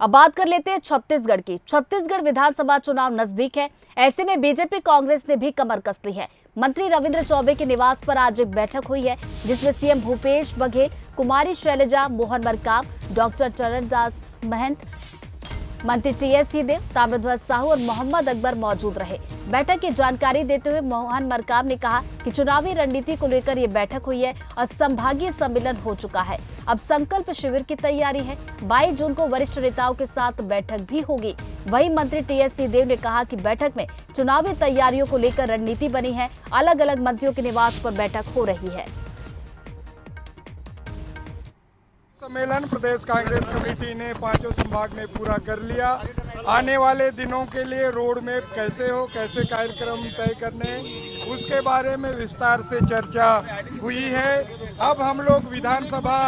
अब बात कर लेते हैं छत्तीसगढ़ की। छत्तीसगढ़ विधानसभा चुनाव नजदीक है। ऐसे में बीजेपी कांग्रेस ने भी कमर कस ली है। मंत्री रविंद्र चौबे के निवास पर आज एक बैठक हुई है, जिसमें सीएम भूपेश बघेल, कुमारी शैलजा, मोहन मरकाम, डॉक्टर चरणदास महंत, मंत्री टीएस सिंहदेव, ताम्रध्वज साहू और मोहम्मद अकबर मौजूद रहे। बैठक की जानकारी देते हुए मोहन मरकाम ने कहा कि चुनावी रणनीति को लेकर ये बैठक हुई है और संभागीय सम्मेलन हो चुका है। अब संकल्प शिविर की तैयारी है। 22 जून को वरिष्ठ नेताओं के साथ बैठक भी होगी। वहीं मंत्री टीएस सिंहदेव ने कहा कि बैठक में चुनावी तैयारियों को लेकर रणनीति बनी है। अलग अलग मंत्रियों के निवास पर बैठक हो रही है। सम्मेलन प्रदेश कांग्रेस कमेटी ने पांचों संभाग में पूरा कर लिया। आने वाले दिनों के लिए रोड मैप कैसे हो, कैसे कार्यक्रम तय करने, उसके बारे में विस्तार से चर्चा हुई है। अब हम लोग विधानसभा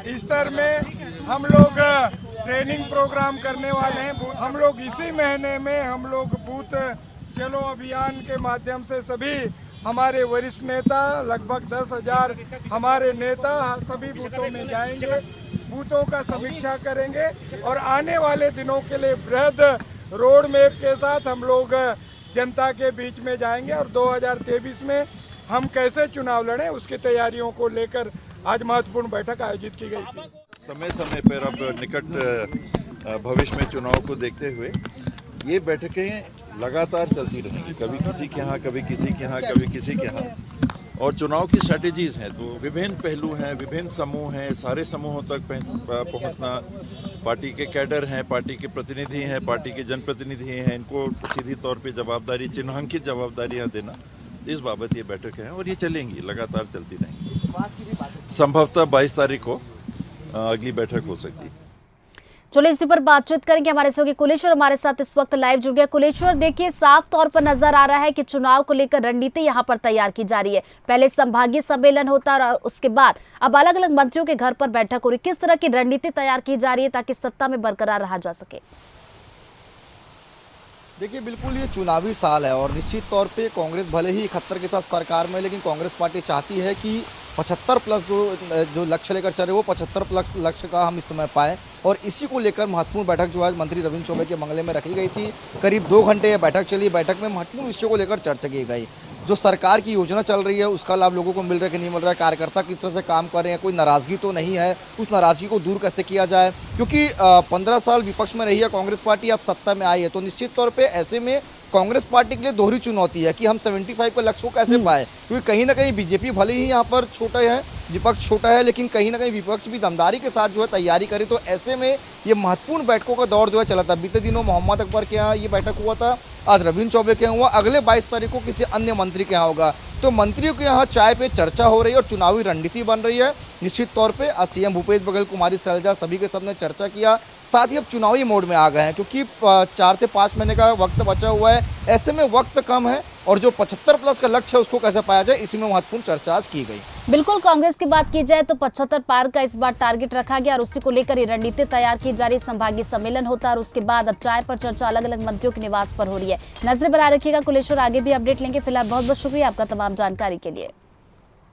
स्तर में हम लोग ट्रेनिंग प्रोग्राम करने वाले हैं। हम लोग इसी महीने में हम लोग बूथ चलो अभियान के माध्यम से सभी हमारे वरिष्ठ नेता लगभग 10,000 हमारे नेता सभी बूथों में जाएंगे, बूथों का समीक्षा करेंगे और आने वाले दिनों के लिए बृहद रोड मैप के साथ हम लोग जनता के बीच में जाएंगे और 2023 में हम कैसे चुनाव लड़ें उसकी तैयारियों को लेकर आज महत्वपूर्ण बैठक आयोजित की गई थी। समय समय पर अब निकट भविष्य में चुनाव को देखते हुए ये बैठकें लगातार चलती रहेंगी, कभी किसी के यहाँ, कभी किसी के यहाँ, कभी किसी के यहाँ। और चुनाव की स्ट्रैटेजीज हैं तो विभिन्न पहलू हैं, विभिन्न समूह हैं, सारे समूहों तक पहुँचना, पार्टी के कैडर हैं, पार्टी के प्रतिनिधि हैं, पार्टी के जनप्रतिनिधि हैं, इनको सीधी तौर पे जवाबदारी, चिन्हांकित जवाबदारियाँ देना, इस बाबत ये बैठक है और ये चलेंगी, लगातार चलती रहेंगी। संभवतः 22 तारीख को अगली बैठक हो सकती है। चलिए इसी पर बातचीत करेंगे। हमारे सहयोगी कुलेश्वर हमारे साथ इस वक्त लाइव जुड़ गए। कुलेश्वर, देखिए साफ तौर पर नजर आ रहा है कि चुनाव को लेकर रणनीति यहां पर तैयार की जा रही है। पहले संभागीय सम्मेलन होता और उसके बाद अब अलग अलग मंत्रियों के घर पर बैठक हो रही। किस तरह की रणनीति तैयार की जा रही है ताकि सत्ता में बरकरार रहा जा सके? देखिए, बिल्कुल ये चुनावी साल है और निश्चित तौर पे कांग्रेस भले ही 71 के साथ सरकार में, लेकिन कांग्रेस पार्टी चाहती है कि 75 प्लस जो लक्ष्य लेकर चल रहे वो 75 प्लस लक्ष्य का हम इस समय पाएँ और इसी को लेकर महत्वपूर्ण बैठक जो आज मंत्री रविंद्र चौबे के बंगले में रखी गई थी। करीब 2 घंटे ये बैठक चली। बैठक में महत्वपूर्ण विषयों को लेकर चर्चा की गई। जो सरकार की योजना चल रही है उसका लाभ लोगों को मिल रहा है कि नहीं मिल रहा है, कार्यकर्ता किस तरह से काम कर रहे हैं, कोई नाराजगी तो नहीं है, उस नाराजगी को दूर कैसे किया जाए, क्योंकि 15 साल विपक्ष में रही है कांग्रेस पार्टी, अब सत्ता में आई है। तो निश्चित तौर पर ऐसे में कांग्रेस पार्टी के लिए दोहरी चुनौती है कि हम 75 का लक्ष्य को कैसे पाए, क्योंकि कहीं ना कहीं बीजेपी भले ही यहाँ पर छोटा है, विपक्ष छोटा है, लेकिन कहीं ना कहीं विपक्ष भी दमदारी के साथ जो है तैयारी करे। तो ऐसे में ये महत्वपूर्ण बैठकों का दौर जो है चला था। बीते दिनों मोहम्मद अकबर के यहाँ ये बैठक हुआ था, आज रविंद्र चौबे के यहाँ हुआ, अगले 22 तारीख को किसी अन्य मंत्री के यहाँ होगा। तो मंत्रियों के यहाँ चाय पे चर्चा हो रही है और चुनावी रणनीति बन रही है। निश्चित तौर पे आज सीएम भूपेश बघेल, कुमारी शैलजा सभी के सबने चर्चा किया। साथ ही अब चुनावी मोड में आ गए हैं क्योंकि 4 से 5 महीने का वक्त बचा हुआ है। ऐसे में वक्त कम है और जो 75 प्लस का लक्ष्य है उसको कैसे पाया जाए, इसी में महत्वपूर्ण चर्चा आज की गई। बिल्कुल, कांग्रेस की बात की जाए तो 75 पार का इस बार टारगेट रखा गया और उसी को लेकर ये रणनीति तैयार की जा रही। संभागीय सम्मेलन होता है और उसके बाद अब चाय पर चर्चा अलग अलग मंत्रियों के निवास पर हो रही है। नजर बनाए रखिएगा कुलेश्वर, आगे भी अपडेट लेंगे। फिलहाल बहुत बहुत शुक्रिया आपका तमाम जानकारी के लिए।